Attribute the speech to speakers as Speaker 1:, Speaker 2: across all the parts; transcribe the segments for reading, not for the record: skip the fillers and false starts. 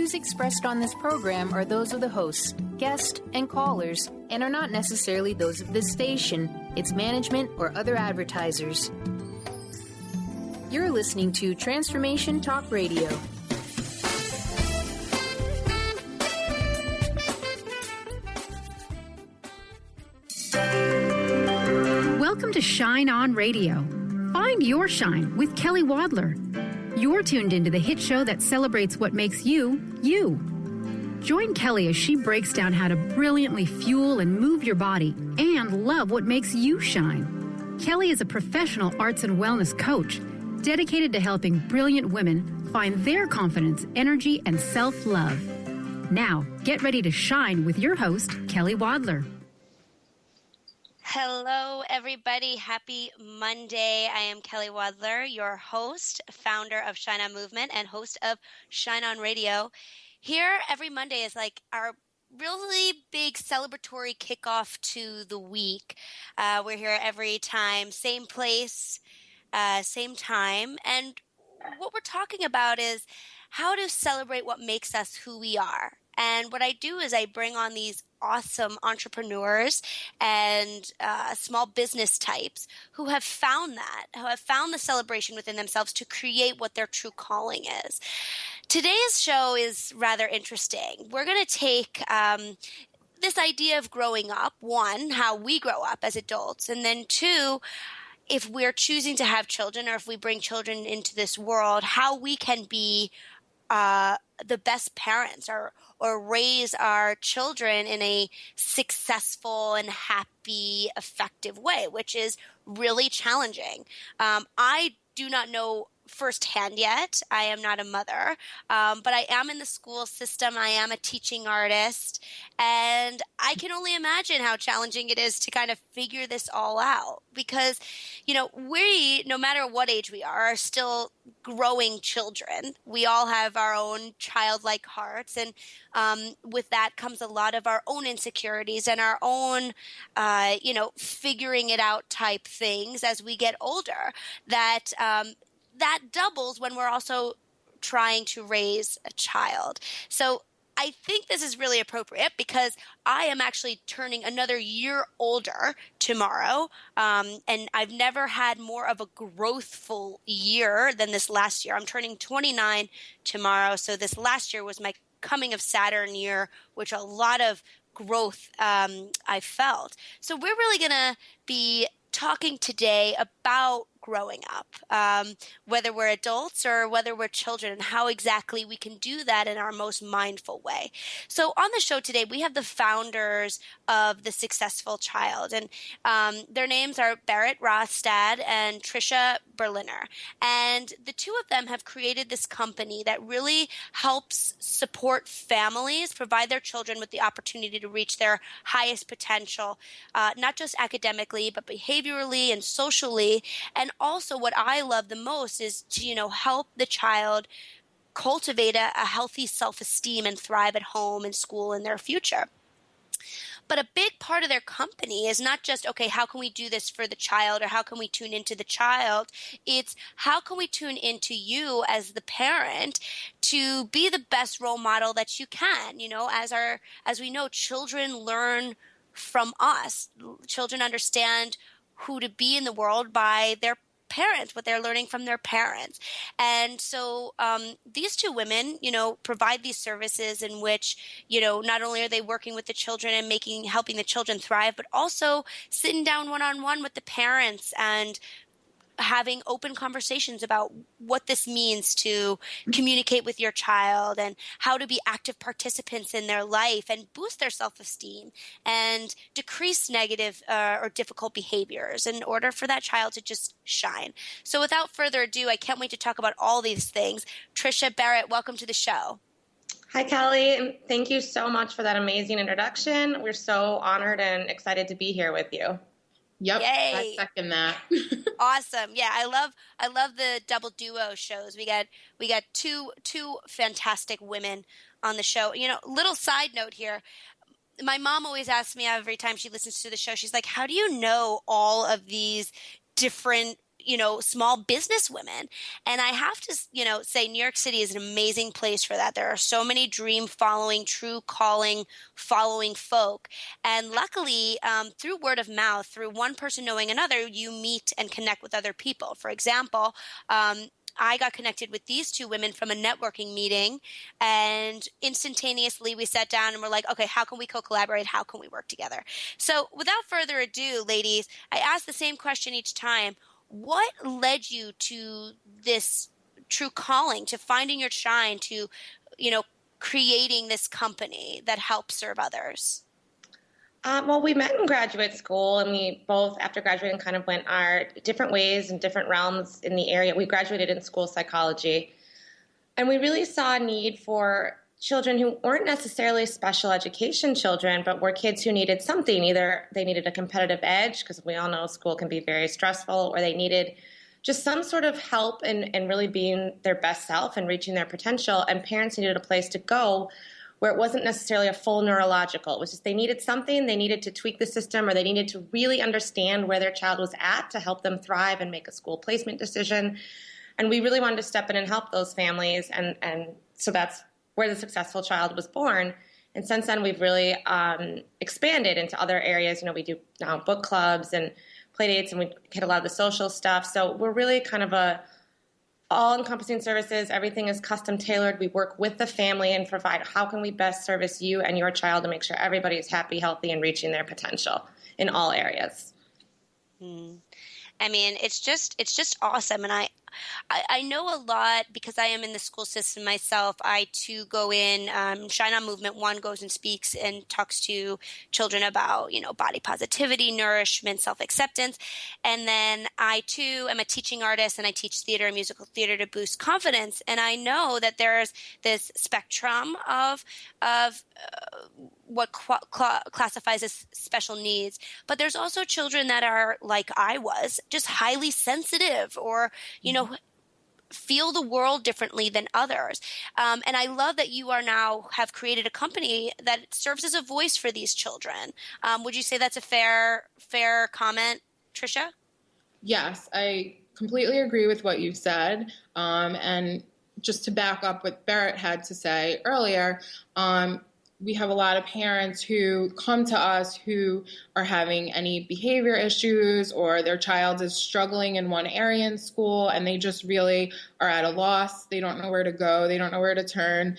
Speaker 1: views expressed on this program are those of the hosts, guests, and callers, and are not necessarily those of this station, its management, or other advertisers. You're listening to Transformation Talk Radio.
Speaker 2: Welcome to Shine On Radio. Find your shine with Kelly Wadler. You're tuned into the hit show that celebrates what makes you, you. Join Kelly as she breaks down how to brilliantly fuel and move your body and love what makes you shine. Kelly is a professional arts and wellness coach dedicated to helping brilliant women find their confidence, energy, and self-love. Now, get ready to shine with your host, Kelly Wadler.
Speaker 3: Hello, everybody. Happy Monday. I am Kelly Wadler, your host, founder of Shine On Movement, and host of Shine On Radio. Here, every Monday is like our really big celebratory kickoff to the week. We're here every time, same place, same time. And what we're talking about is how to celebrate what makes us who we are. And what I do is I bring on these awesome entrepreneurs and small business types who have found the celebration within themselves to create what their true calling is. Today's show is rather interesting. We're going to take this idea of growing up, one, how we grow up as adults, and then two, if we're choosing to have children or if we bring children into this world, how we can be the best parents or raise our children in a successful and happy, effective way, which is really challenging. I do not know firsthand yet. I am not a mother, but I am in the school system. I am a teaching artist, and I can only imagine how challenging it is to kind of figure this all out because, we, no matter what age we are still growing children. We all have our own childlike hearts, and with that comes a lot of our own insecurities and our own, figuring it out type things as we get older that doubles when we're also trying to raise a child. So I think this is really appropriate because I am actually turning another year older tomorrow, and I've never had more of a growthful year than this last year. I'm turning 29 tomorrow, so this last year was my coming of Saturn year, which a lot of growth I felt. So we're really going to be talking today about growing up, whether we're adults or whether we're children, and how exactly we can do that in our most mindful way. So on the show today, we have the founders of The Successful Child, and their names are Berit, Rostad, and Trisha Berliner. And the two of them have created this company that really helps support families, provide their children with the opportunity to reach their highest potential, not just academically, but behaviorally and socially. And also what I love the most is to, help the child cultivate a healthy self-esteem and thrive at home and school in their future. But a big part of their company is not just, okay, how can we do this for the child or how can we tune into the child? It's how can we tune into you as the parent to be the best role model that you can? As we know, children learn from us. Children understand who to be in the world by their parents, what they're learning from their parents. And so these two women, provide these services in which, not only are they working with the children and helping the children thrive, but also sitting down one-on-one with the parents and having open conversations about what this means to communicate with your child and how to be active participants in their life and boost their self-esteem and decrease negative or difficult behaviors in order for that child to just shine. So without further ado, I can't wait to talk about all these things. Trisha, Berit, welcome to the show.
Speaker 4: Hi, Kelly. And thank you so much for that amazing introduction. We're so honored and excited to be here with you.
Speaker 5: Yep,
Speaker 3: Yay.
Speaker 5: I second that.
Speaker 3: Awesome. Yeah, I love the double duo shows. We got two fantastic women on the show. Little side note here. My mom always asks me every time she listens to the show, she's like, how do you know all of these different small business women. And I have to, say New York City is an amazing place for that. There are so many dream following, true calling following folk. And luckily, through word of mouth, through one person knowing another, you meet and connect with other people. For example, I got connected with these two women from a networking meeting, and instantaneously we sat down and we're like, okay, how can we co-collaborate? How can we work together? So without further ado, ladies, I ask the same question each time. What led you to this true calling, to finding your shine, to, creating this company that helps serve others?
Speaker 4: Well, we met in graduate school, and we both, after graduating, kind of went our different ways and different realms in the area. We graduated in school psychology, and we really saw a need for children who weren't necessarily special education children, but were kids who needed something. Either they needed a competitive edge, because we all know school can be very stressful, or they needed just some sort of help in really being their best self and reaching their potential. And parents needed a place to go where it wasn't necessarily a full neurological. It was just they needed something, they needed to tweak the system, or they needed to really understand where their child was at to help them thrive and make a school placement decision. And we really wanted to step in and help those families. And so that's where the Successful Child was born. And since then, we've really expanded into other areas. We do now book clubs and play dates, and we get a lot of the social stuff. So we're really kind of a all-encompassing services. Everything is custom tailored. We work with the family and provide how can we best service you and your child to make sure everybody is happy, healthy, and reaching their potential in all areas.
Speaker 3: I mean, it's just awesome. And I know a lot because I am in the school system myself. I too go in, Shine On Movement One goes and speaks and talks to children about, body positivity, nourishment, self-acceptance. And then I too am a teaching artist, and I teach theater and musical theater to boost confidence. And I know that there's this spectrum of what classifies as special needs. But there's also children that are like I was, just highly sensitive, or, feel the world differently than others. And I love that you are now have created a company that serves as a voice for these children. Would you say that's a fair comment, Trisha?
Speaker 5: Yes, I completely agree with what you said. And just to back up what Berit had to say earlier, we have a lot of parents who come to us who are having any behavior issues, or their child is struggling in one area in school and they just really are at a loss. They don't know where to go. They don't know where to turn,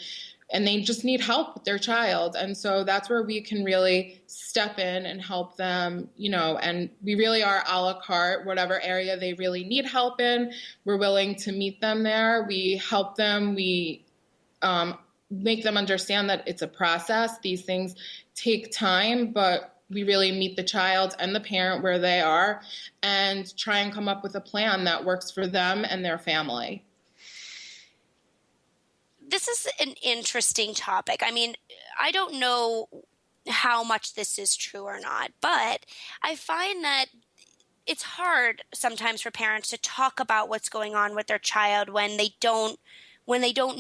Speaker 5: and they just need help with their child. And so that's where we can really step in and help them, and we really are a la carte. Whatever area they really need help in, we're willing to meet them there. We help them. We make them understand that it's a process. These things take time, but we really meet the child and the parent where they are and try and come up with a plan that works for them and their family.
Speaker 3: This is an interesting topic. I mean, I don't know how much this is true or not, but I find that it's hard sometimes for parents to talk about what's going on with their child when they don't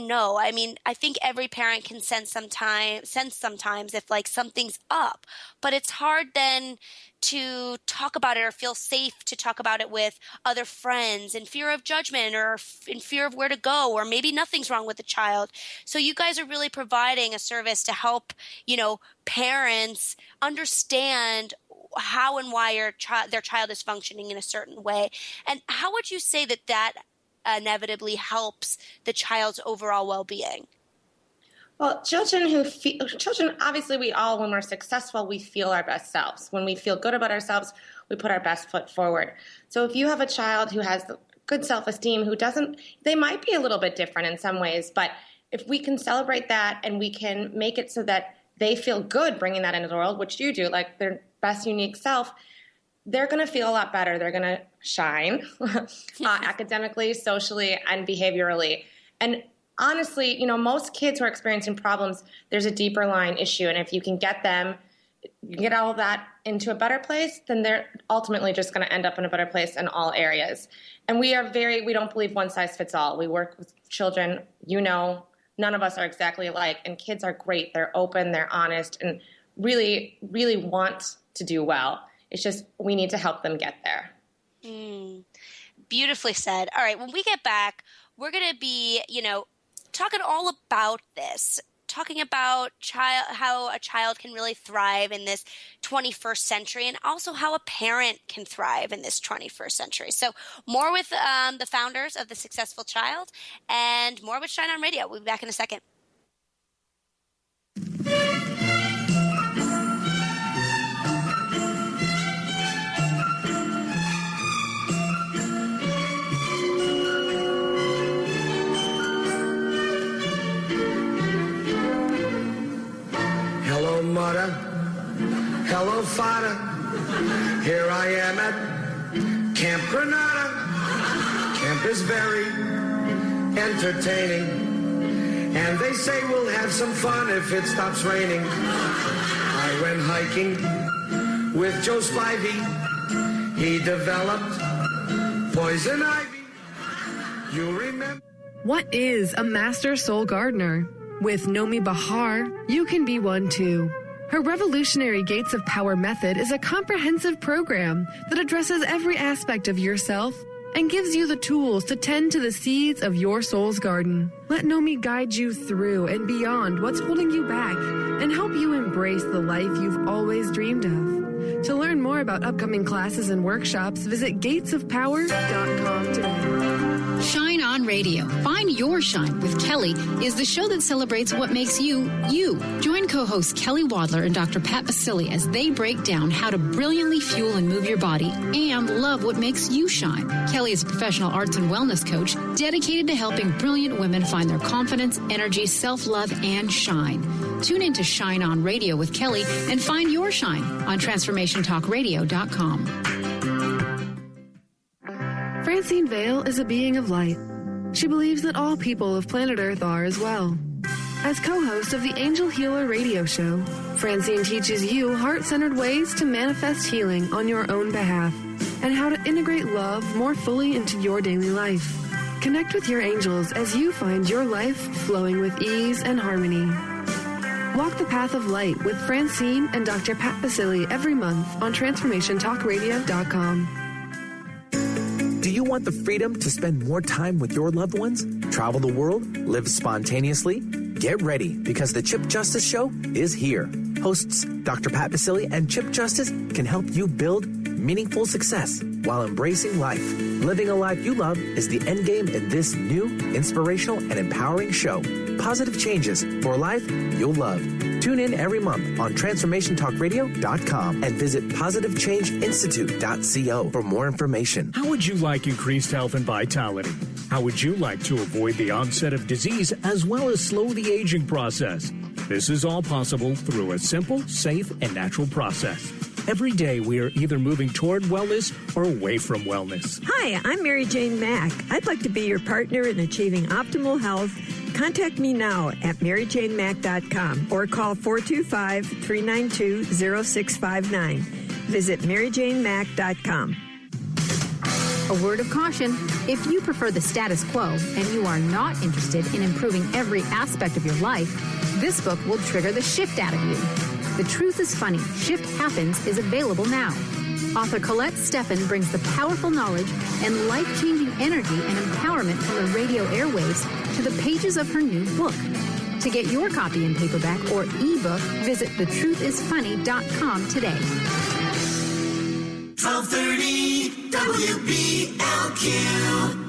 Speaker 3: know. I mean, I think every parent can sense sometimes if like something's up, but it's hard then to talk about it or feel safe to talk about it with other friends in fear of judgment or in fear of where to go, or maybe nothing's wrong with the child. So you guys are really providing a service to help, parents understand how and why their child is functioning in a certain way. And how would you say that inevitably helps the child's overall well-being?
Speaker 4: Well, children, obviously we all, when we're successful, we feel our best selves. When we feel good about ourselves, we put our best foot forward. So if you have a child who has good self-esteem, they might be a little bit different in some ways, but if we can celebrate that and we can make it so that they feel good bringing that into the world, which you do, like their best unique self, they're going to feel a lot better. They're going to shine academically, socially, and behaviorally. And honestly, most kids who are experiencing problems, there's a deeper line issue. And if you can get all of that into a better place, then they're ultimately just going to end up in a better place in all areas. And we don't believe one size fits all. We work with children, none of us are exactly alike. And kids are great. They're open, they're honest, and really, really want to do well. It's just we need to help them get there.
Speaker 3: Beautifully said. All right. When we get back, we're going to be, talking all about this, talking about how a child can really thrive in this 21st century, and also how a parent can thrive in this 21st century. So more with the founders of The Successful Child, and more with Shine On Radio. We'll be back in a second.
Speaker 6: Hello, mother. Hello, father. Here I am at Camp Granada. Camp is very entertaining, and they say we'll have some fun if it stops raining. I went hiking with Joe Spivey. He developed poison ivy. You remember?
Speaker 7: What is a master soul gardener? With Nomi Bahar, you can be one too. Her revolutionary Gates of Power method is a comprehensive program that addresses every aspect of yourself and gives you the tools to tend to the seeds of your soul's garden. Let Nomi guide you through and beyond what's holding you back and help you embrace the life you've always dreamed of. To learn more about upcoming classes and workshops, visit gatesofpower.com today.
Speaker 2: Shine On Radio. Find Your Shine with Kelly is the show that celebrates what makes you, you. Join co-hosts Kelly Wadler and Dr. Pat Basili as they break down how to brilliantly fuel and move your body and love what makes you shine. Kelly is a professional arts and wellness coach dedicated to helping brilliant women find their confidence, energy, self-love, and shine. Tune in to Shine On Radio with Kelly and find your shine on TransformationTalkRadio.com.
Speaker 7: Francine Vale is a being of light. She believes that all people of planet Earth are as well. As co-host of the Angel Healer radio show, Francine teaches you heart-centered ways to manifest healing on your own behalf and how to integrate love more fully into your daily life. Connect with your angels as you find your life flowing with ease and harmony. Walk the path of light with Francine and Dr. Pat Basili every month on TransformationTalkRadio.com.
Speaker 8: Do you want the freedom to spend more time with your loved ones? Travel the world? Live spontaneously? Get ready, because the Chip Justice Show is here. Hosts Dr. Pat Basili and Chip Justice can help you build meaningful success while embracing life. Living a life you love is the end game in this new, inspirational, and empowering show. Positive changes for a life you'll love. Tune in every month on TransformationTalkRadio.com and visit PositiveChangeInstitute.co for more information.
Speaker 9: How would you like increased health and vitality? How would you like to avoid the onset of disease as well as slow the aging process? This is all possible through a simple, safe, and natural process. Every day, we are either moving toward wellness or away from wellness.
Speaker 10: Hi, I'm Mary Jane Mack. I'd like to be your partner in achieving optimal health. Contact me now at MaryJaneMack.com or call 425-392-0659. Visit MaryJaneMack.com.
Speaker 2: A word of caution: if you prefer the status quo and you are not interested in improving every aspect of your life, this book will trigger the shift out of you. The Truth is Funny, Shift Happens is available now. Author Colette Steffen brings the powerful knowledge and life-changing energy and empowerment from the radio airwaves to the pages of her new book. To get your copy in paperback or ebook, visit thetruthisfunny.com today.
Speaker 11: 1230 WBLQ.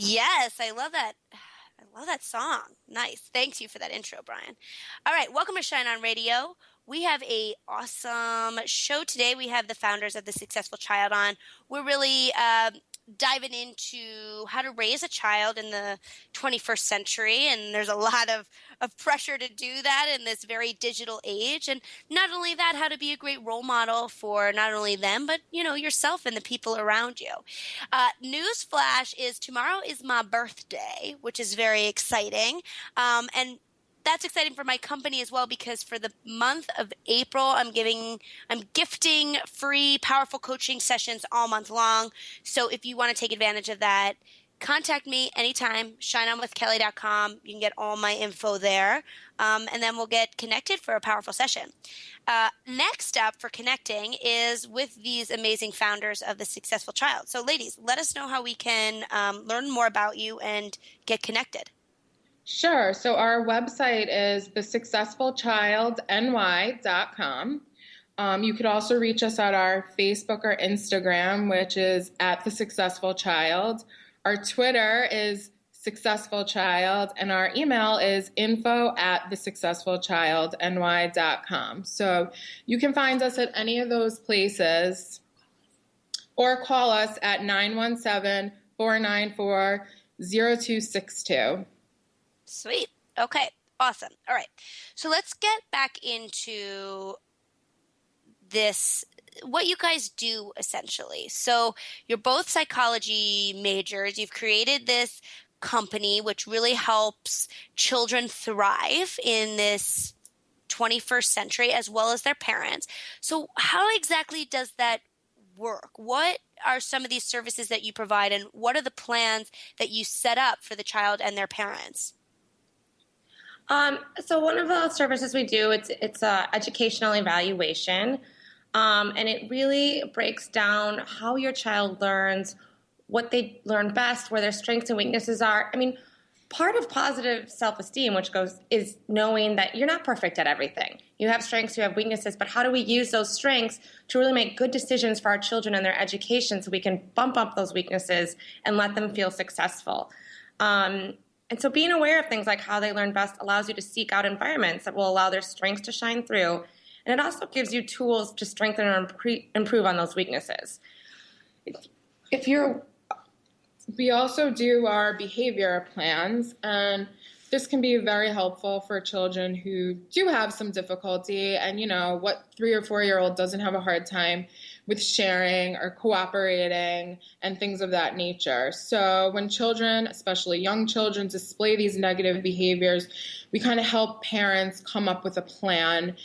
Speaker 3: Yes, I love that. I love that song. Nice. Thanks you for that intro, Brian. All right, welcome to Shine On Radio. We have a awesome show today. We have the founders of The Successful Child on. We're really diving into how to raise a child in the 21st century, and there's a lot of pressure to do that in this very digital age. And not only that, how to be a great role model for not only them, but, yourself and the people around you. Newsflash is tomorrow is my birthday, which is very exciting. And that's exciting for my company as well, because for the month of April, I'm gifting free powerful coaching sessions all month long. So if you want to take advantage of that, contact me anytime, shineonwithkelly.com. You can get all my info there, and then we'll get connected for a powerful session. Next up for connecting is with these amazing founders of The Successful Child. So ladies, let us know how we can learn more about you and get connected.
Speaker 5: Sure. So our website is thesuccessfulchildny.com. You could also reach us at our Facebook or Instagram, which is at The Successful Child. Our Twitter is Successful Child, and our email is info@thesuccessfulchildny.com. So you can find us at any of those places or call us at 917-494-0262.
Speaker 3: Sweet. Okay. Awesome. All right. So let's get back into this, what you guys do essentially. So you're both psychology majors. You've created this company which really helps children thrive in this 21st century as well as their parents. So how exactly does that work? What are some of these services that you provide, and what are the plans that you set up for the child and their parents?
Speaker 4: So one of the services we do, it's educational evaluation, and it really breaks down how your child learns, what they learn best, where their strengths and weaknesses are. I mean, part of positive self-esteem, is knowing that you're not perfect at everything. You have strengths, you have weaknesses, but how do we use those strengths to really make good decisions for our children and their education so we can bump up those weaknesses and let them feel successful? And so being aware of things like how they learn best allows you to seek out environments that will allow their strengths to shine through. And it also gives you tools to strengthen or improve on those weaknesses.
Speaker 5: We also do our behavior plans, and this can be very helpful for children who do have some difficulty. And, what 3 or 4-year-old doesn't have a hard time with sharing or cooperating and things of that nature. So when children, especially young children, display these negative behaviors, we kind of help parents come up with a plan.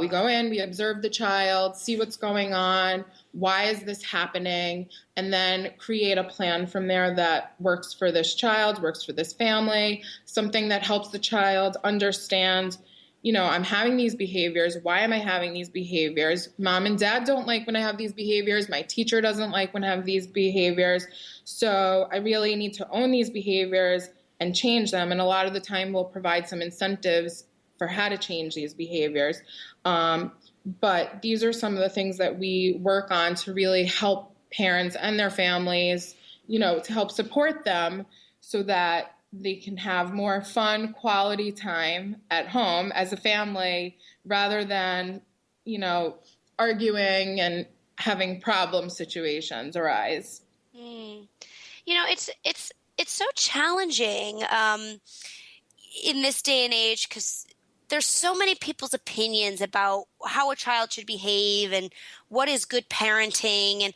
Speaker 5: We go in, we observe the child, see what's going on, why is this happening, and then create a plan from there that works for this child, works for this family, something that helps the child understand, I'm having these behaviors. Why am I having these behaviors? Mom and dad don't like when I have these behaviors. My teacher doesn't like when I have these behaviors. So I really need to own these behaviors and change them. And a lot of the time we'll provide some incentives for how to change these behaviors. But these are some of the things that we work on to really help parents and their families, to help support them so that they can have more fun, quality time at home as a family rather than, arguing and having problem situations arise.
Speaker 3: It's so challenging in this day and age because there's so many people's opinions about how a child should behave and what is good parenting. And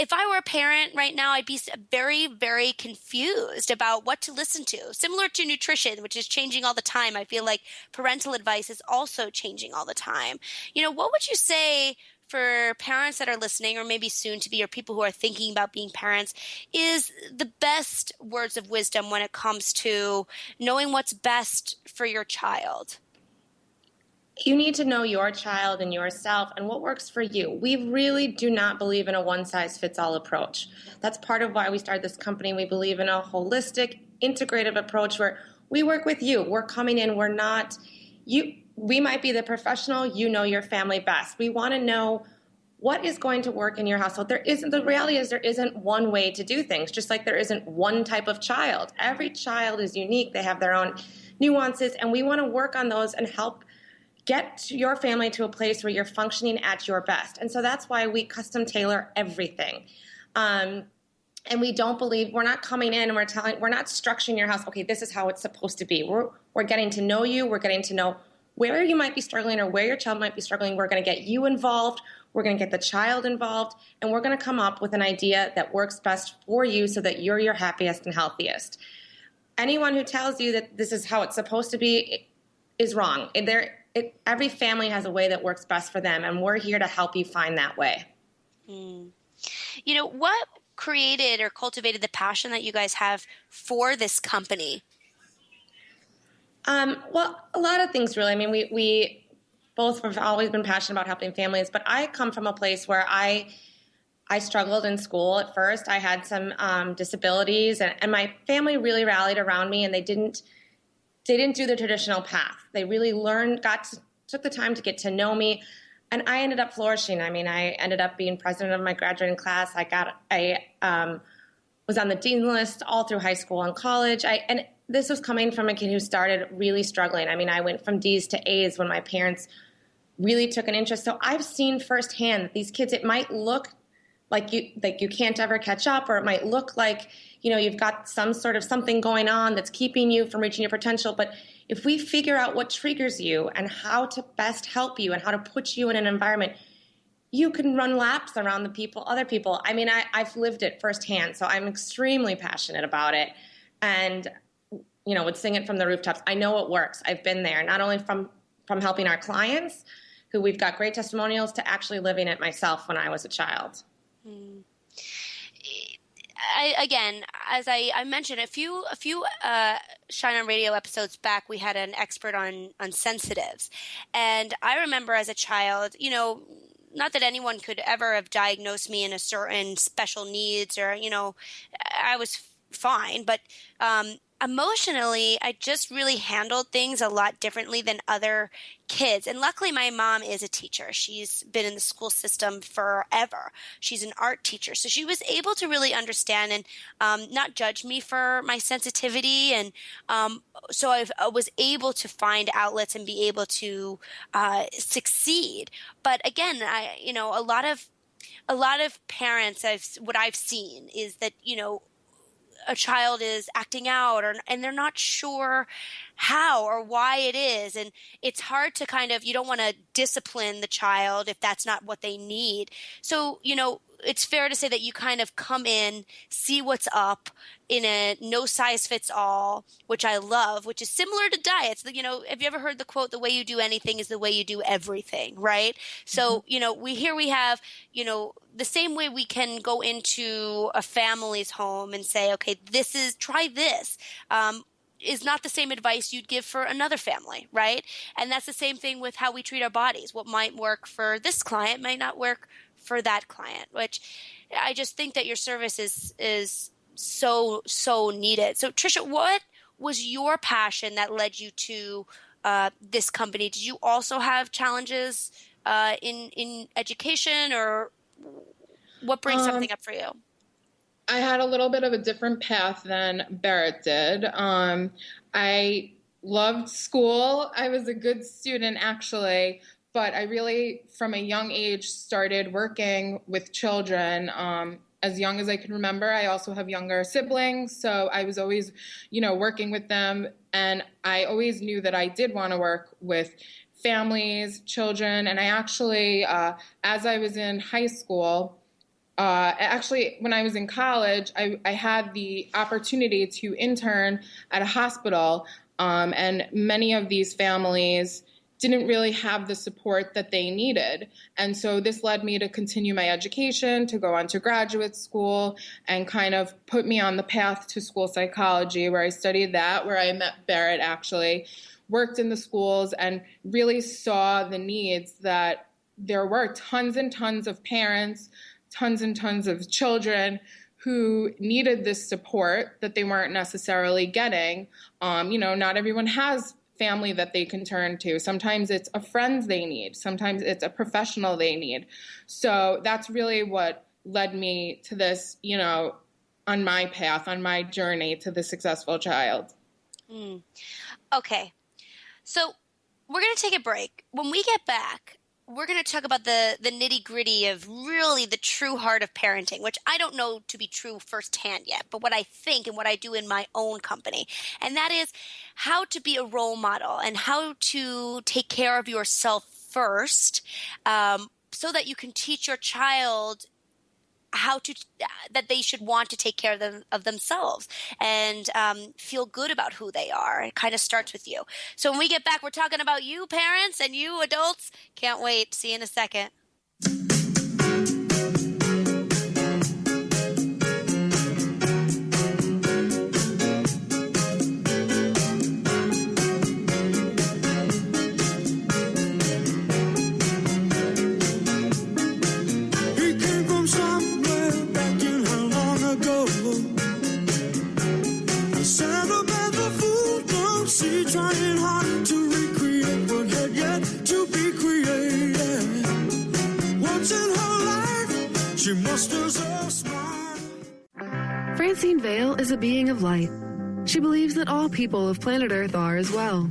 Speaker 3: if I were a parent right now, I'd be very, very confused about what to listen to. Similar to nutrition, which is changing all the time. I feel like parental advice is also changing all the time. What would you say for parents that are listening, or maybe soon to be, or people who are thinking about being parents, is the best words of wisdom when it comes to knowing what's best for your child?
Speaker 4: You need to know your child and yourself and what works for you. We really do not believe in a one-size-fits-all approach. That's part of why we started this company. We believe in a holistic, integrative approach where we work with you. We're coming in. We're not you. We might be the professional. You know your family best. We want to know what is going to work in your household. The reality is there isn't one way to do things, just like there isn't one type of child. Every child is unique. They have their own nuances, and we want to work on those and help get your family to a place where you're functioning at your best. And so that's why we custom tailor everything. And we don't believe, we're not coming in and we're not structuring your house, okay, this is how it's supposed to be. We're getting to know you. We're getting to know where you might be struggling or where your child might be struggling. We're going to get you involved. We're going to get the child involved. And we're going to come up with an idea that works best for you so that you're your happiest and healthiest. Anyone who tells you that this is how it's supposed to be is wrong. Every family has a way that works best for them, and we're here to help you find that way.
Speaker 3: What created or cultivated the passion that you guys have for this company?
Speaker 4: Well, a lot of things, really. I mean, we both have always been passionate about helping families, but I come from a place where I struggled in school at first. I had some disabilities, and my family really rallied around me, and they didn't do the traditional path. They really took the time to get to know me, and I ended up flourishing. I mean, I ended up being president of my graduating class. I was on the dean's list all through high school and college. And this was coming from a kid who started really struggling. I mean, I went from D's to A's when my parents really took an interest. So I've seen firsthand that these kids, it might look like you can't ever catch up, or it might look like, you've got some sort of something going on that's keeping you from reaching your potential. But if we figure out what triggers you and how to best help you and how to put you in an environment, you can run laps around other people. I mean, I've lived it firsthand, so I'm extremely passionate about it. And, would sing it from the rooftops. I know it works. I've been there, not only from helping our clients, who we've got great testimonials, to actually living it myself when I was a child.
Speaker 3: Again, as I mentioned, a few Shine On Radio episodes back, we had an expert on sensitives. And I remember as a child, not that anyone could ever have diagnosed me in a certain special needs, or, I was fine, but emotionally, I just really handled things a lot differently than other kids. And luckily, my mom is a teacher. She's been in the school system forever. She's an art teacher. So she was able to really understand and not judge me for my sensitivity. And so I was able to find outlets and be able to succeed. But again, a lot of parents, what I've seen is that, a child is acting out and they're not sure how or why it is. And it's hard to you don't want to discipline the child if that's not what they need. So, it's fair to say that you kind of come in, see what's up in a no size fits all, which I love, which is similar to diets. Have you ever heard the quote, the way you do anything is the way you do everything, right? So, we have, the same way we can go into a family's home and say, okay, try this. Is not the same advice you'd give for another family, right? And that's the same thing with how we treat our bodies. What might work for this client might not work for that client, which I just think that your service is so needed. So Trisha, what was your passion that led you to this company? Did you also have challenges in education, or what brings something up for you?
Speaker 5: I had a little bit of a different path than Berit did. I loved school. I was a good student, actually, but I really, from a young age, started working with children as young as I can remember. I also have younger siblings, so I was always, working with them, and I always knew that I did want to work with families, children, and I actually, as I was in high school, actually, when I was in college, I had the opportunity to intern at a hospital, and many of these families didn't really have the support that they needed. And so this led me to continue my education, to go on to graduate school, and kind of put me on the path to school psychology, where I studied that, where I met Berit, actually, worked in the schools, and really saw the needs that there were tons and tons of parents, tons and tons of children who needed this support that they weren't necessarily getting. Not everyone has family that they can turn to. Sometimes it's a friend they need. Sometimes it's a professional they need. So that's really what led me to this, on my path, on my journey to the successful child.
Speaker 3: Okay. So we're going to take a break. When we get back, we're going to talk about the nitty-gritty of really the true heart of parenting, which I don't know to be true firsthand yet, but what I think and what I do in my own company. And that is how to be a role model and how to take care of yourself first, so that you can teach your child that they should want to take care of themselves and feel good about who they are. It kind of starts with you. So when we get back, we're talking about you parents and you adults. Can't wait. See you in a second.
Speaker 7: Francine Vale is a being of light. She believes that all people of planet Earth are as well.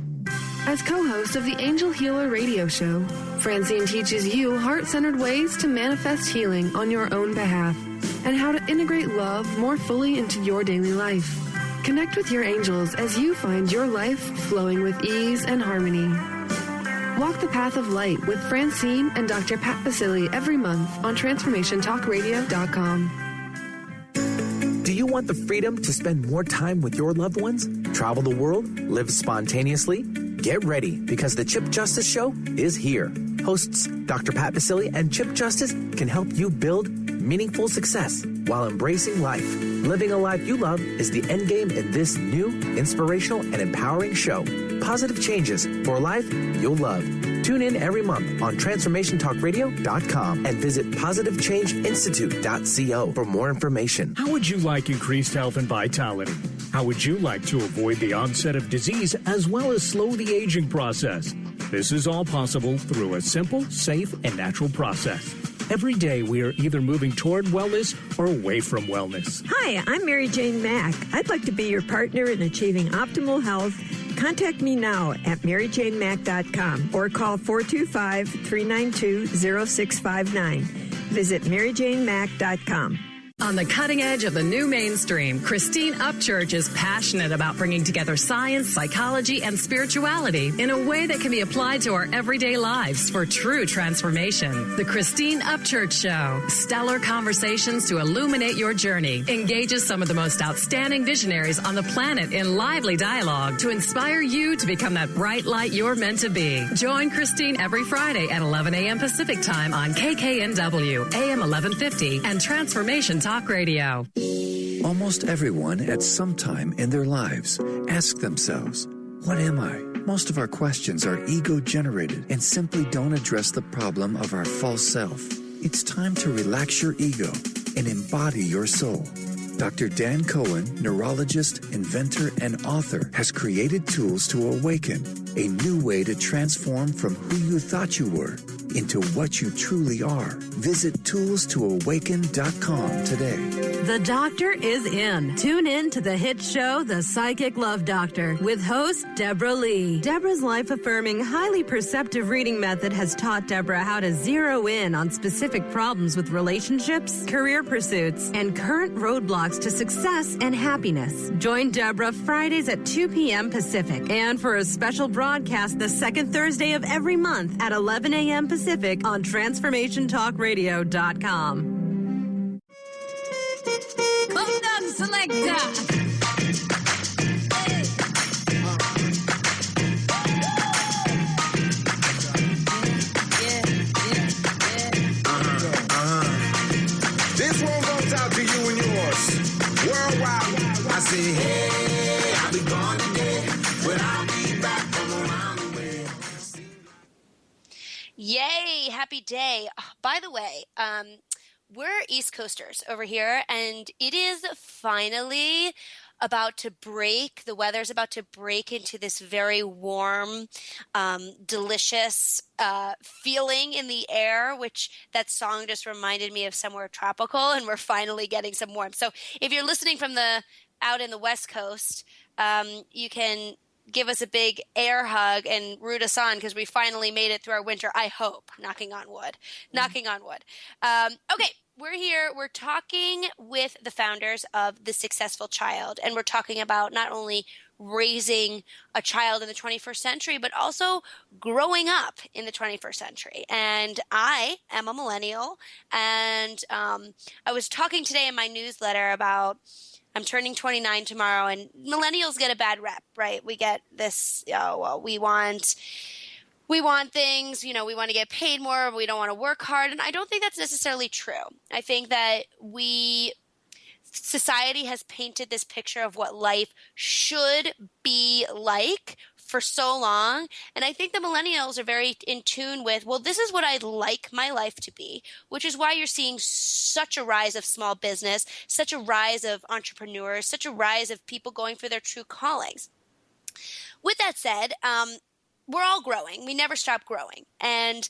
Speaker 7: As co-host of the Angel Healer radio show, Francine teaches you heart-centered ways to manifest healing on your own behalf and how to integrate love more fully into your daily life. Connect with your angels as you find your life flowing with ease and harmony. Walk the path of light with Francine and Dr. Pat Basili every month on TransformationTalkRadio.com.
Speaker 8: Do you want the freedom to spend more time with your loved ones? Travel the world? Live spontaneously? Get ready, because the Chip Justice Show is here. Hosts Dr. Pat Basili and Chip Justice can help you build meaningful success while embracing life. Living a life you love is the end game in this new, inspirational, and empowering show. Positive changes for a life you'll love. Tune in every month on TransformationTalkRadio.com and visit PositiveChangeInstitute.co for more information.
Speaker 9: How would you like increased health and vitality? How would you like to avoid the onset of disease as well as slow the aging process? This is all possible through a simple, safe, and natural process. Every day, we are either moving toward wellness or away from wellness.
Speaker 10: Hi, I'm Mary Jane Mack. I'd like to be your partner in achieving optimal health. Contact me now at maryjanemack.com or call 425-392-0659. Visit maryjanemack.com.
Speaker 11: On the cutting edge of the new mainstream, Christine Upchurch is passionate about bringing together science, psychology, and spirituality in a way that can be applied to our everyday lives for true transformation. The Christine Upchurch Show, stellar conversations to illuminate your journey, engages some of the most outstanding visionaries on the planet in lively dialogue to inspire you to become that bright light you're meant to be. Join Christine every Friday at 11 a.m. Pacific Time on KKNW, AM 1150, and Transformation Talk Radio.
Speaker 12: Almost everyone at some time in their lives ask themselves, what am I? Most of our questions are ego-generated and simply don't address the problem of our false self. It's time to relax your ego and embody your soul. Dr. Dan Cohen, neurologist, inventor, and author, has created tools to awaken, a new way to transform from who you thought you were into what you truly are. Visit toolstoawaken.com today.
Speaker 13: The doctor is in. Tune in to the hit show, The Psychic Love Doctor, with host Deborah Lee. Deborah's life-affirming, highly perceptive reading method has taught Deborah how to zero in on specific problems with relationships, career pursuits, and current roadblocks to success and happiness. Join Deborah Fridays at 2 p.m. Pacific, and for a special broadcast the second Thursday of every month at 11 a.m. Pacific on TransformationTalkRadio.com.
Speaker 11: Countdown selector.
Speaker 6: This one goes out to you and yours. Worldwide, I say, hey, I'll be gone today, but I'll be back from around the way.
Speaker 3: Yay, happy day. By the way, we're East Coasters over here, and it is finally about to break. The weather's about to break into this very warm, delicious feeling in the air, which that song just reminded me of somewhere tropical, and we're finally getting some warmth. So if you're listening from out in the West Coast, you can give us a big air hug and root us on, because we finally made it through our winter, I hope. Knocking on wood. Knocking on wood. Okay, we're here. We're talking with the founders of The Successful Child, and we're talking about not only raising a child in the 21st century, but also growing up in the 21st century. And I am a millennial, and I was talking today in my newsletter about I'm turning 29 tomorrow, and millennials get a bad rep, right? We get this, we want things, we want to get paid more, we don't want to work hard. And I don't think that's necessarily true. I think that society has painted this picture of what life should be like for so long. And I think the millennials are very in tune with, well, this is what I'd like my life to be, which is why you're seeing such a rise of small business, such a rise of entrepreneurs, such a rise of people going for their true callings. With that said, we're all growing. We never stop growing. And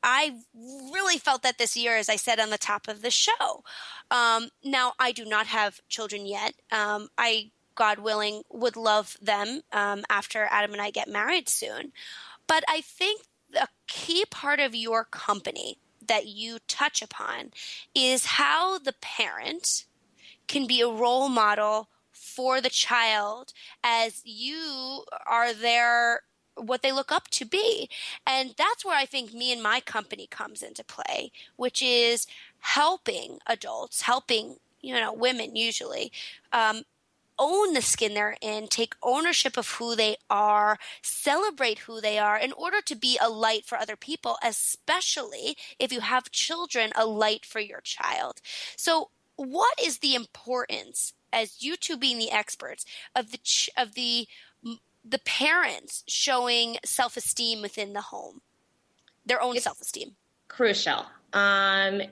Speaker 3: I really felt that this year, as I said on the top of the show. Now, I do not have children yet. I, God willing, would love them after Adam and I get married soon. But I think a key part of your company that you touch upon is how the parent can be a role model for the child as you are their what they look up to be. And that's where I think me and my company comes into play, which is helping adults, helping, women usually, own the skin they're in, take ownership of who they are, celebrate who they are in order to be a light for other people, especially if you have children, a light for your child. So what is the importance, as you two being the experts, of the parents showing self-esteem within the home, their own self-esteem?
Speaker 4: Crucial. Parents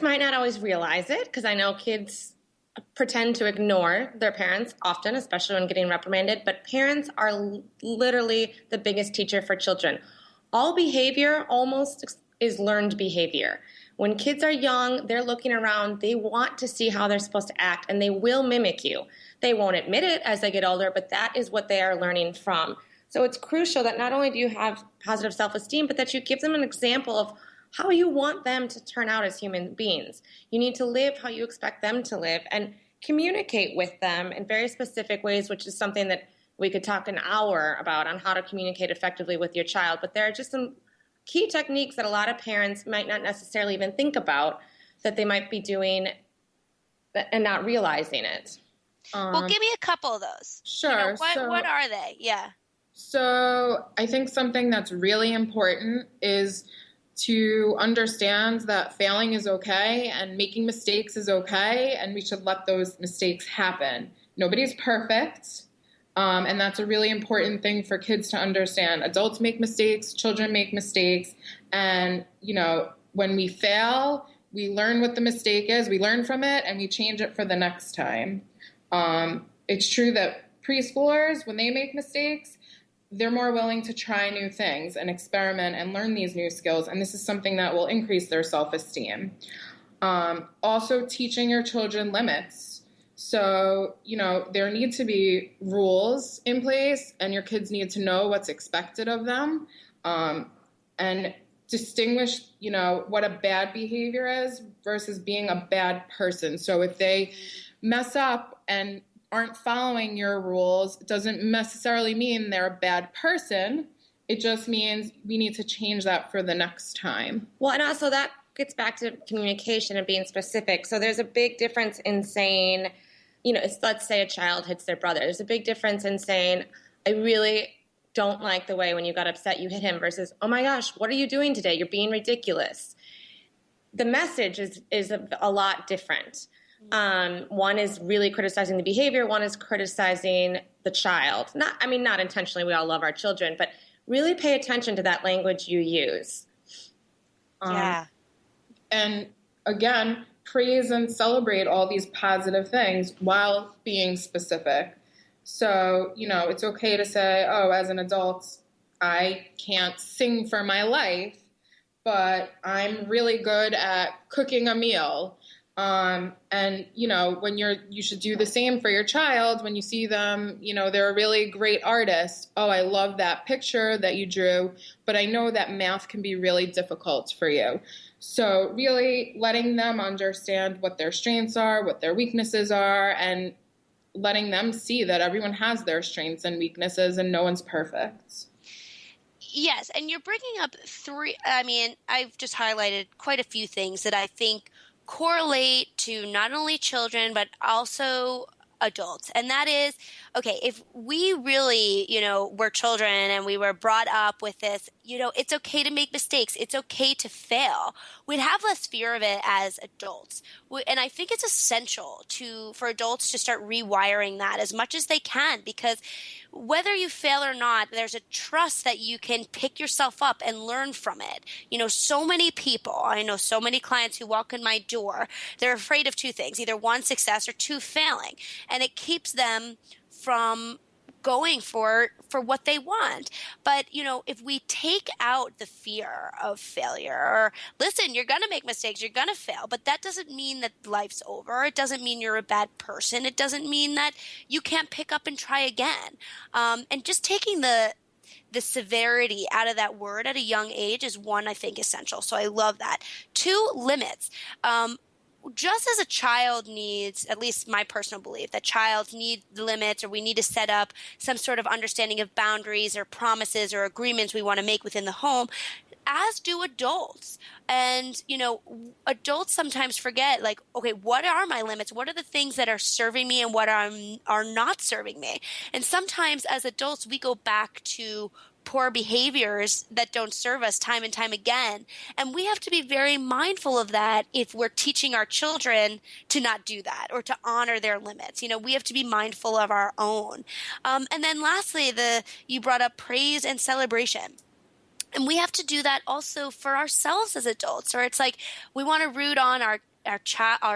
Speaker 4: might not always realize it, because I know kids pretend to ignore their parents often, especially when getting reprimanded, but parents are literally the biggest teacher for children. All behavior almost is learned behavior. When kids are young, they're looking around, they want to see how they're supposed to act, and they will mimic you. They won't admit it as they get older, but that is what they are learning from. So it's crucial that not only do you have positive self-esteem, but that you give them an example of how you want them to turn out as human beings. You need to live how you expect them to live and communicate with them in very specific ways, which is something that we could talk an hour about on how to communicate effectively with your child. But there are just some key techniques that a lot of parents might not necessarily even think about that they might be doing and not realizing it.
Speaker 3: Well, give me a couple of those.
Speaker 5: Sure.
Speaker 3: What are they? Yeah.
Speaker 5: So I think something that's really important is to understand that failing is okay and making mistakes is okay, and we should let those mistakes happen. Nobody's perfect. And that's a really important thing for kids to understand. Adults make mistakes, children make mistakes. And, when we fail, we learn what the mistake is, we learn from it, and we change it for the next time. It's true that preschoolers, when they make mistakes, they're more willing to try new things and experiment and learn these new skills. And this is something that will increase their self-esteem. Also, teaching your children limits. So, there need to be rules in place, and your kids need to know what's expected of them, and distinguish, what a bad behavior is versus being a bad person. So if they mess up and aren't following your rules, it doesn't necessarily mean they're a bad person. It just means we need to change that for the next time.
Speaker 4: Well, and also that gets back to communication and being specific. So there's a big difference in saying, let's say a child hits their brother. There's a big difference in saying, I really don't like the way when you got upset you hit him, versus, oh my gosh, what are you doing today? You're being ridiculous. The message is a lot different. One is really criticizing the behavior. One is criticizing the child. Not intentionally. We all love our children, but really pay attention to that language you use.
Speaker 3: Yeah.
Speaker 5: And again, praise and celebrate all these positive things while being specific. So, it's okay to say, oh, as an adult, I can't sing for my life, but I'm really good at cooking a meal. And, when you should do the same for your child. When you see them, they're a really great artist. Oh, I love that picture that you drew, but I know that math can be really difficult for you. So really letting them understand what their strengths are, what their weaknesses are, and letting them see that everyone has their strengths and weaknesses and no one's perfect.
Speaker 3: Yes, and you're bringing up I've just highlighted quite a few things that I think correlate to not only children, but also adults. And that is, okay, if we really, were children and we were brought up with this, it's okay to make mistakes. It's okay to fail. We'd have less fear of it as adults. And I think it's essential for adults to start rewiring that as much as they can, because whether you fail or not, there's a trust that you can pick yourself up and learn from it. So many people, I know so many clients who walk in my door, they're afraid of two things, either one, success, or two, failing. And it keeps them from going for what they want. But, if we take out the fear of failure, or listen, you're going to make mistakes, you're going to fail, but that doesn't mean that life's over. It doesn't mean you're a bad person. It doesn't mean that you can't pick up and try again. And just taking the severity out of that word at a young age is one, I think, essential. So I love that. 2, limits. Just as a child needs, at least my personal belief, that child needs limits, or we need to set up some sort of understanding of boundaries or promises or agreements we want to make within the home, as do adults. And, adults sometimes forget, like, okay, what are my limits? What are the things that are serving me and what are not serving me? And sometimes as adults, we go back to poor behaviors that don't serve us time and time again. And we have to be very mindful of that if we're teaching our children to not do that or to honor their limits. We have to be mindful of our own. And then lastly, you brought up praise and celebration. And we have to do that also for ourselves as adults. Or it's like we want to root on our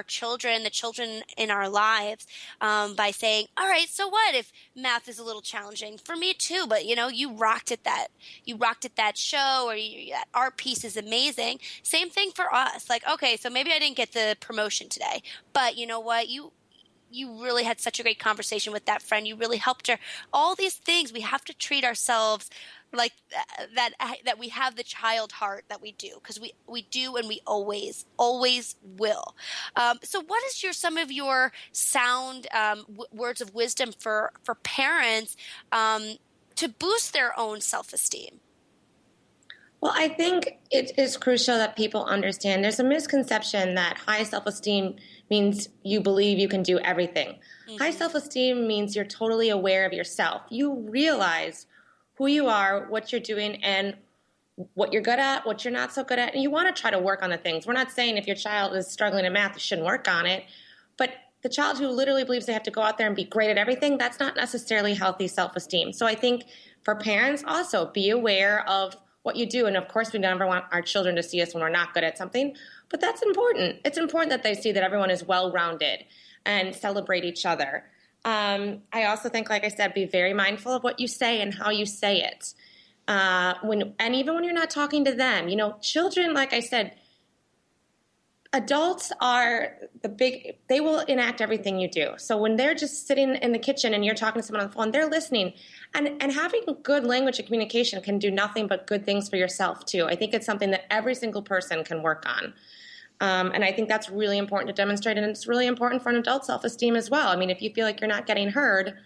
Speaker 3: children, the children in our lives, by saying, all right, so what if math is a little challenging? For me too, but you rocked at that. You rocked at that show, or that art piece is amazing. Same thing for us. Like, okay, so maybe I didn't get the promotion today, but you know what? You really had such a great conversation with that friend. You really helped her. All these things, we have to treat ourselves like that we have the child heart that we do, because we do, and we always will. So what is some of your sound words of wisdom for parents to boost their own self-esteem?
Speaker 4: Well, I think it is crucial that people understand there's a misconception that high self-esteem means you believe you can do everything. Mm-hmm. High self-esteem means you're totally aware of yourself. You realize who you are, what you're doing, and what you're good at, what you're not so good at. And you want to try to work on the things. We're not saying if your child is struggling in math, you shouldn't work on it. But the child who literally believes they have to go out there and be great at everything, that's not necessarily healthy self-esteem. So I think for parents also, be aware of what you do. And of course, we never want our children to see us when we're not good at something. But that's important. It's important that they see that everyone is well-rounded and celebrate each other. I also think, like I said, be very mindful of what you say and how you say it. And even when you're not talking to them, children, like I said, adults are they will enact everything you do. So when they're just sitting in the kitchen and you're talking to someone on the phone, they're listening. And having good language and communication can do nothing but good things for yourself too. I think it's something that every single person can work on. And I think that's really important to demonstrate, and it's really important for an adult self-esteem as well. I mean, if you feel like you're not getting heard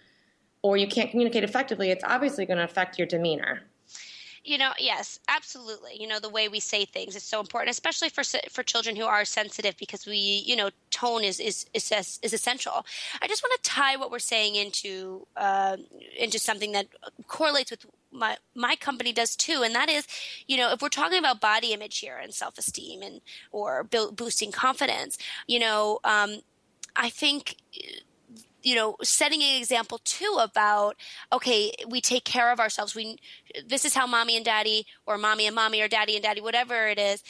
Speaker 4: or you can't communicate effectively, it's obviously going to affect your demeanor.
Speaker 3: Yes, absolutely. The way we say things is so important, especially for children who are sensitive, because tone is essential. I just want to tie what we're saying into something that correlates with my company does too, and that is, if we're talking about body image here and self-esteem or boosting confidence, I think setting an example too about, okay, we take care of ourselves. This is how mommy and daddy, or mommy and mommy, or daddy and daddy, whatever it is,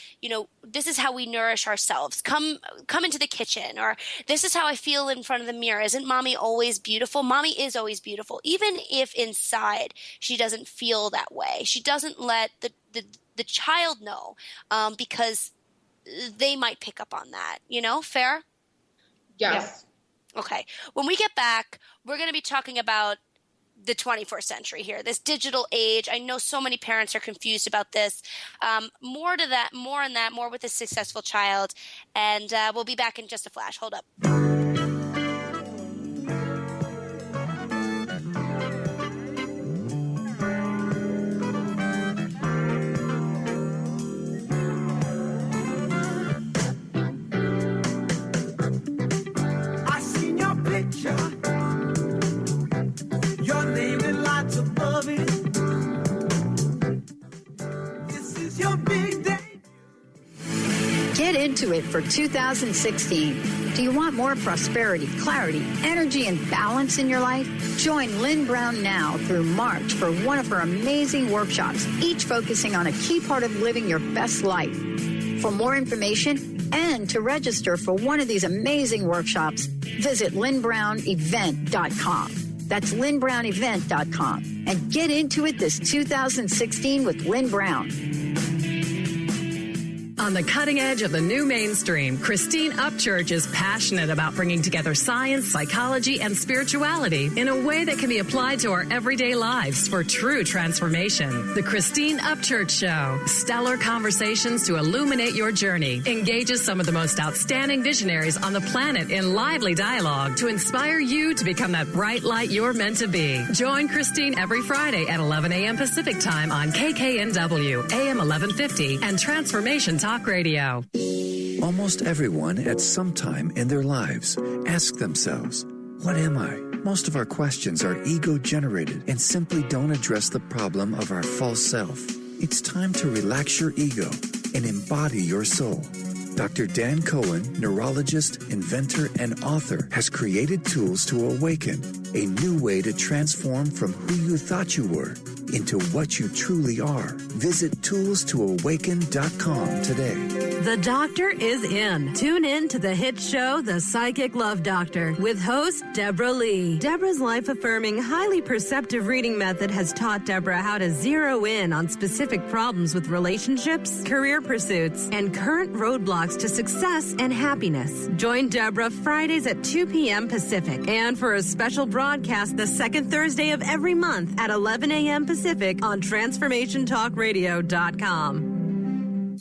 Speaker 3: this is how we nourish ourselves. Come into the kitchen, or this is how I feel in front of the mirror. Isn't mommy always beautiful? Mommy is always beautiful. Even if inside she doesn't feel that way, she doesn't let the child know, because they might pick up on that, fair?
Speaker 5: Yes.
Speaker 3: Okay. When we get back, we're going to be talking about the 21st century here, this digital age. I know so many parents are confused about this. More on that, more with a successful child. And we'll be back in just a flash. Hold up.
Speaker 6: Your name in lights above it. This is your big day.
Speaker 14: Get into it for 2016. Do you want more prosperity, clarity, energy, and balance in your life? Join Lynn Brown now through March for one of her amazing workshops, each focusing on a key part of living your best life. For more information and to register for one of these amazing workshops, visit lynnbrownevent.com. That's LynnBrownEvent.com. And get into it this 2016 with Lynn Brown.
Speaker 11: On the cutting edge of the new mainstream, Christine Upchurch is passionate about bringing together science, psychology, and spirituality in a way that can be applied to our everyday lives for true transformation. The Christine Upchurch Show, stellar conversations to illuminate your journey, engages some of the most outstanding visionaries on the planet in lively dialogue to inspire you to become that bright light you're meant to be. Join Christine every Friday at 11 a.m. Pacific Time on KKNW, AM 1150, and Transformation Talk Radio.
Speaker 12: Almost everyone at some time in their lives ask themselves, what am I? Most of our questions are ego-generated and simply don't address the problem of our false self. It's time to relax your ego and embody your soul. Dr. Dan Cohen, neurologist, inventor, and author, has created tools to awaken, a new way to transform from who you thought you were into what you truly are. Visit toolstoawaken.com today.
Speaker 13: The doctor is in. Tune in to the hit show, The Psychic Love Doctor, with host Deborah Lee. Deborah's life-affirming, highly perceptive reading method has taught Deborah how to zero in on specific problems with relationships, career pursuits, and current roadblocks to success and happiness. Join Deborah Fridays at 2 p.m. Pacific, and for a special broadcast the second Thursday of every month at 11 a.m. Pacific on TransformationTalkRadio.com.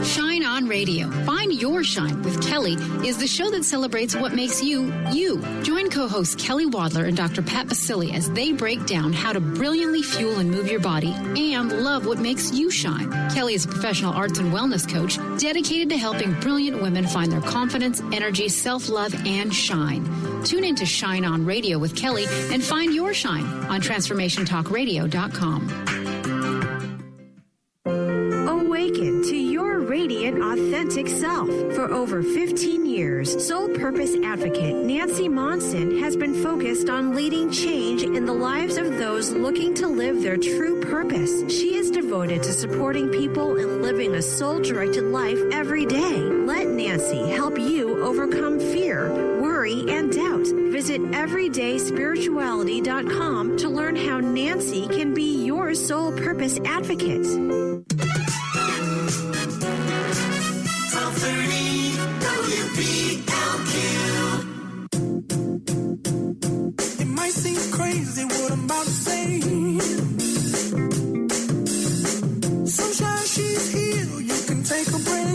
Speaker 2: Shine On Radio. Find Your Shine with Kelly is the show that celebrates what makes you, you. Join co-hosts Kelly Wadler and Dr. Pat Basili as they break down how to brilliantly fuel and move your body and love what makes you shine. Kelly is a professional arts and wellness coach dedicated to helping brilliant women find their confidence, energy, self-love, and shine. Tune in to Shine On Radio with Kelly and find your shine on TransformationTalkRadio.com.
Speaker 15: Awaken to your radiant, authentic self. For over 15 years, Soul Purpose Advocate Nancy Monson has been focused on leading change in the lives of those looking to live their true purpose. She is devoted to supporting people in living a soul-directed life every day. Let Nancy help you overcome fear, worry, and doubt. Visit everydayspirituality.com to learn how Nancy can be your soul purpose advocate.
Speaker 6: 1230 WBLQ. It might seem crazy what I'm about to say. Sunshine, she's here. You can take a break.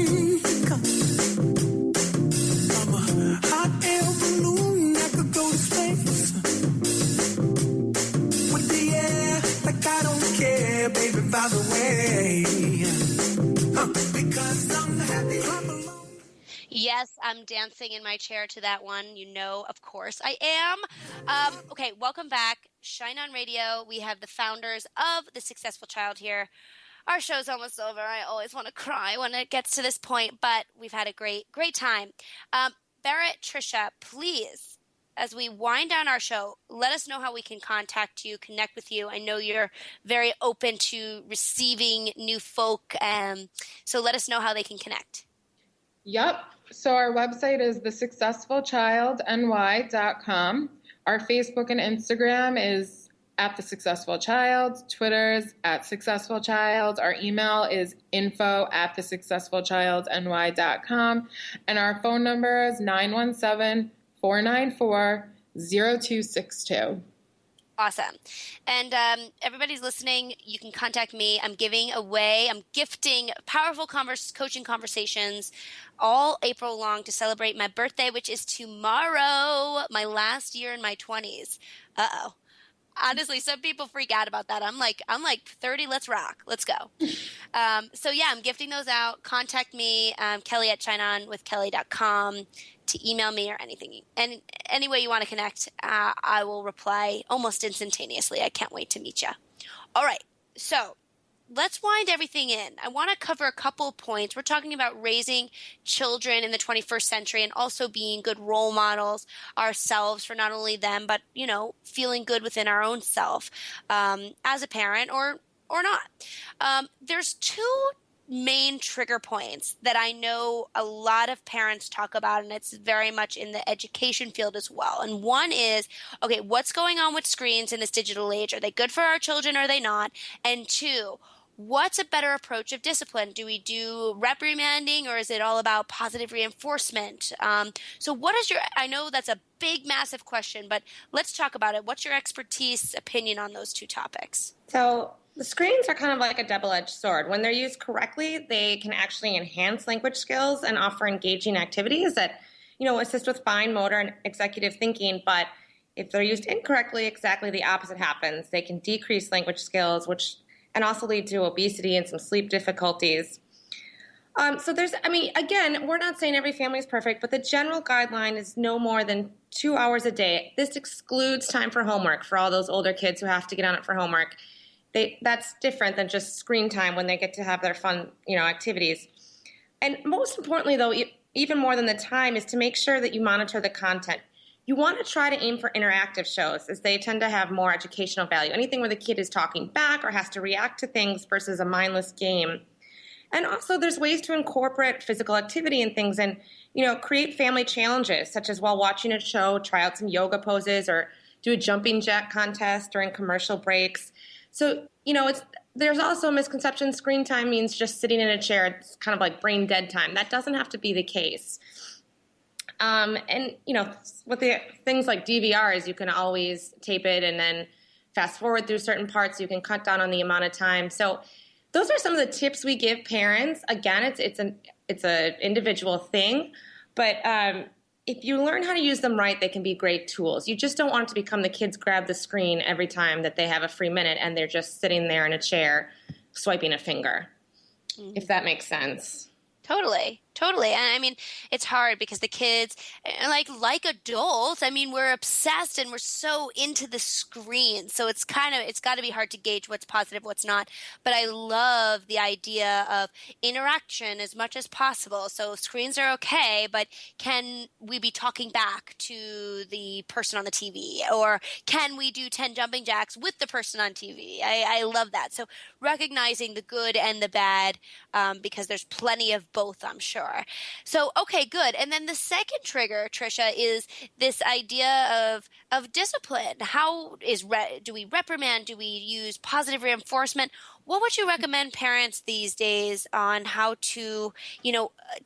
Speaker 6: I'm a hot air balloon that could go to space. With the air, like I don't care, baby, by the way. Because I'm happy I'm alone.
Speaker 3: Yes, I'm dancing in my chair to that one. You know, of course I am. Okay, welcome back. Shine On Radio. We have the founders of The Successful Child here. Our show's almost over. I always want to cry when it gets to this point, but we've had a great time. Berit, Trisha, please, as we wind down our show, let us know how we can contact you, connect with you. I know you're very open to receiving new folk, so let us know how they can connect.
Speaker 5: Yep. So our website is thesuccessfulchildny.com. Our Facebook and Instagram is at The Successful Child. Twitter's at Successful Child. Our email is info@thesuccessfulchildny.com. And our phone number is 917-494-0262.
Speaker 3: Awesome. And everybody's listening, you can contact me. I'm gifting powerful coaching conversations all April long to celebrate my birthday, which is tomorrow, my last year in my 20s. Uh-oh. Honestly, some people freak out about that. I'm like 30, let's rock. Let's go. So yeah, I'm gifting those out. Contact me, Kelly at shineonwithkelly.com to email me or anything. And any way you want to connect, I will reply almost instantaneously. I can't wait to meet you. All right. So let's wind everything in. I want to cover a couple of points. We're talking about raising children in the 21st century and also being good role models ourselves for not only them, but, you know, feeling good within our own self as a parent or not. There's two main trigger points that I know a lot of parents talk about, and it's very much in the education field as well. And one is, okay, what's going on with screens in this digital age? Are they good for our children? Or are they not? And two, what's a better approach of discipline? Do we do reprimanding, or is it all about positive reinforcement? So what is I know that's a big, massive question, but let's talk about it. What's your expertise opinion on those two topics?
Speaker 4: So the screens are kind of like a double-edged sword. When they're used correctly, they can actually enhance language skills and offer engaging activities that, assist with fine motor and executive thinking. But if they're used incorrectly, exactly the opposite happens. They can decrease language skills, and also lead to obesity and some sleep difficulties. So again, we're not saying every family is perfect, but the general guideline is no more than 2 hours a day. This excludes time for homework for all those older kids who have to get on it for homework. That's different than just screen time when they get to have their fun, activities. And most importantly, though, even more than the time, is to make sure that you monitor the content. You want to try to aim for interactive shows, as they tend to have more educational value. Anything where the kid is talking back or has to react to things versus a mindless game. And also there's ways to incorporate physical activity in things and, create family challenges, such as while watching a show, try out some yoga poses or do a jumping jack contest during commercial breaks. So, there's also a misconception screen time means just sitting in a chair. It's kind of like brain dead time. That doesn't have to be the case. With the things like DVRs, you can always tape it and then fast forward through certain parts. You can cut down on the amount of time. So those are some of the tips we give parents. Again, it's an individual thing, but if you learn how to use them right, they can be great tools. You just don't want it to become the kids grab the screen every time that they have a free minute and they're just sitting there in a chair swiping a finger, if that makes sense.
Speaker 3: Totally. And it's hard because the kids, like adults, we're obsessed and we're so into the screen. So it's got to be hard to gauge what's positive, what's not. But I love the idea of interaction as much as possible. So screens are okay, but can we be talking back to the person on the TV? Or can we do 10 jumping jacks with the person on TV? I love that. So recognizing the good and the bad, because there's plenty of both, I'm sure. So, okay, good. And then the second trigger, Trisha, is this idea of discipline. How do we reprimand? Do we use positive reinforcement? What would you recommend parents these days on how to,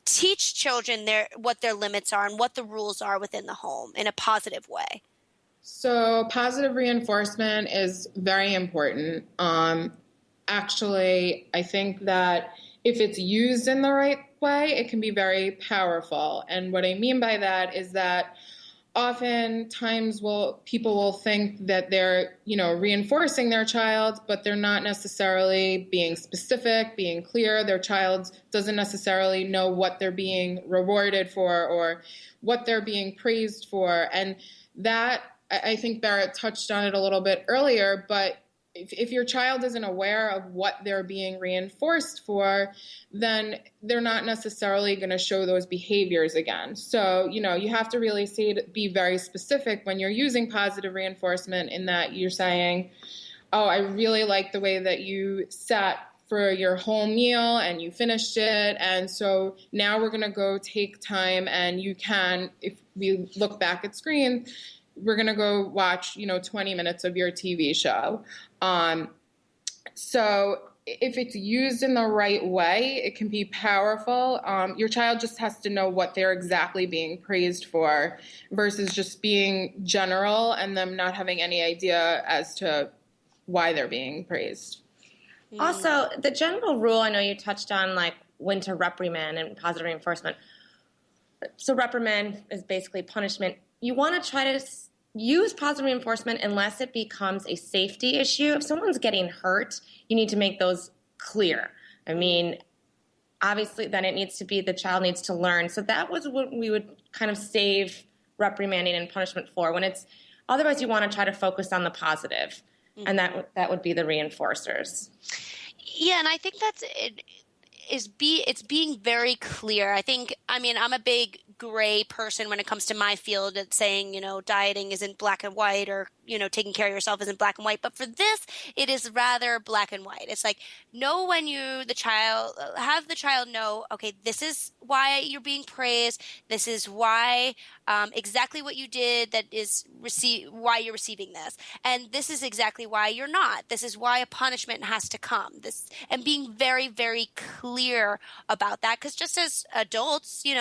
Speaker 3: teach children what their limits are and what the rules are within the home in a positive way?
Speaker 5: So positive reinforcement is very important. Actually, I think that if it's used in the right way, it can be very powerful. And what I mean by that is that oftentimes people will think that they're, reinforcing their child, but they're not necessarily being specific, being clear. Their child doesn't necessarily know what they're being rewarded for or what they're being praised for. And that, I think Berit touched on it a little bit earlier, but if your child isn't aware of what they're being reinforced for, then they're not necessarily going to show those behaviors again. So, you have to really be very specific when you're using positive reinforcement, in that you're saying, oh, I really like the way that you sat for your whole meal and you finished it. And so now we're going to go take time, and you can, if we look back at screen, we're going to go watch, 20 minutes of your TV show. So if it's used in the right way, it can be powerful. Your child just has to know what they're exactly being praised for versus just being general and them not having any idea as to why they're being praised.
Speaker 4: Also, the general rule, I know you touched on, like when to reprimand and positive reinforcement. So reprimand is basically punishment. You want to try to use positive reinforcement unless it becomes a safety issue. If someone's getting hurt, you need to make those clear. Obviously, then it needs to be the child needs to learn. So that was what we would kind of save reprimanding and punishment for. Otherwise, you want to try to focus on the positive, and that would be the reinforcers.
Speaker 3: Yeah, and I think that's it. It's being very clear. I'm a big gray person when it comes to my field at saying, dieting isn't black and white or, taking care of yourself isn't black and white. But for this, it is rather black and white. It's like, know when have the child know, okay, this is why you're being praised. This is why exactly what you did that is why you're receiving this. And this is exactly why you're not. This is why a punishment has to come. And being very, very clear about that. Because just as adults, we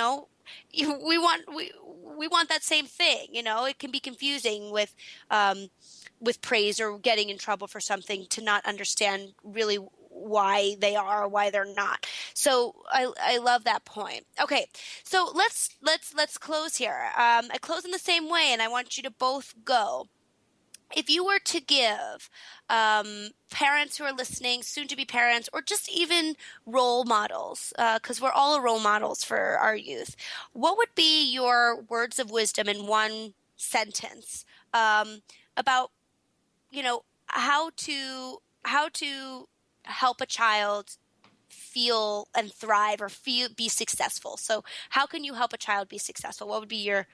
Speaker 3: want that same thing. It can be confusing with praise or getting in trouble for something to not understand really why they are or why they're not. So I love that point. Okay, so let's close here. I close in the same way, and I want you to both go. If you were to give parents who are listening, soon-to-be parents, or just even role models, because we're all role models for our youth, what would be your words of wisdom in one sentence about, how to help a child feel and thrive or be successful? So how can you help a child be successful? What would be your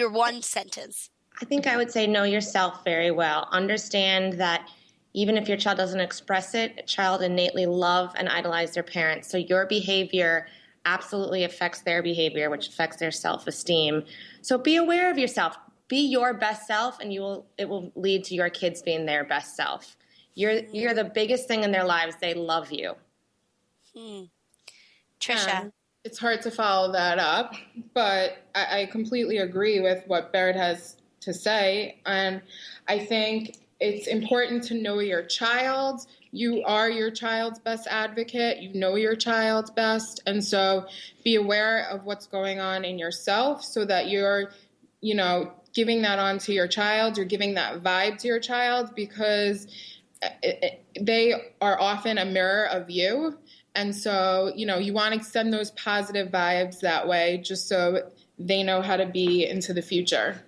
Speaker 3: one sentence?
Speaker 4: I think I would say know yourself very well. Understand that even if your child doesn't express it, a child innately love and idolize their parents. So your behavior absolutely affects their behavior, which affects their self-esteem. So be aware of yourself. Be your best self, and it will lead to your kids being their best self. You're the biggest thing in their lives. They love you.
Speaker 3: Trisha.
Speaker 5: It's hard to follow that up, but I completely agree with what Berit has to say. And I think it's important to know your child. You are your child's best advocate. You know your child's best. And so be aware of what's going on in yourself so that you're, giving that on to your child. You're giving that vibe to your child because they are often a mirror of you. And so, you want to send those positive vibes that way just so they know how to be into the future.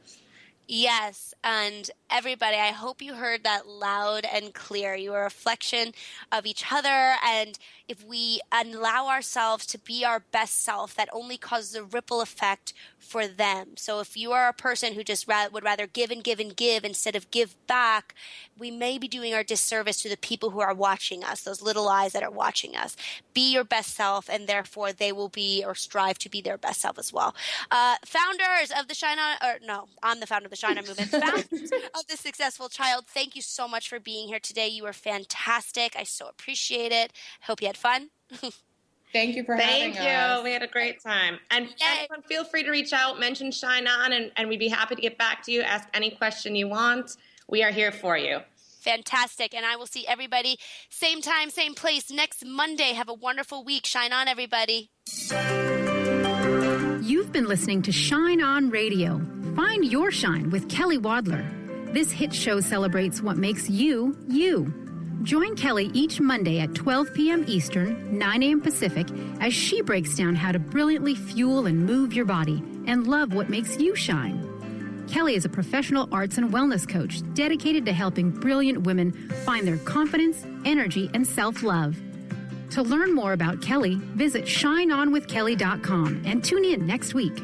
Speaker 3: Yes, and everybody, I hope you heard that loud and clear. You are a reflection of each other, and if we allow ourselves to be our best self, that only causes a ripple effect for them. So if you are a person who just would rather give and give and give instead of give back, we may be doing our disservice to the people who are watching us, those little eyes that are watching us. Be your best self, and therefore they will be or strive to be their best self as well. Founders of the Shine On, or no, I'm the founder of the Shine On Movement, founders of the Successful Child, thank you so much for being here today. You were fantastic. I so appreciate it. Hope you had fun.
Speaker 5: Thank you for having us.
Speaker 4: Thank you. We had a great time. And everyone, feel free to reach out, mention Shine On, and we'd be happy to get back to you. Ask any question you want. We are here for you.
Speaker 3: Fantastic. And I will see everybody same time, same place next Monday. Have a wonderful week. Shine on, everybody.
Speaker 2: You've been listening to Shine On Radio. Find your shine with Kelly Wadler. This hit show celebrates what makes you, you. Join Kelly each Monday at 12 p.m. Eastern, 9 a.m. Pacific, as she breaks down how to brilliantly fuel and move your body and love what makes you shine. Kelly is a professional arts and wellness coach dedicated to helping brilliant women find their confidence, energy, and self-love. To learn more about Kelly, visit shineonwithkelly.com and tune in next week.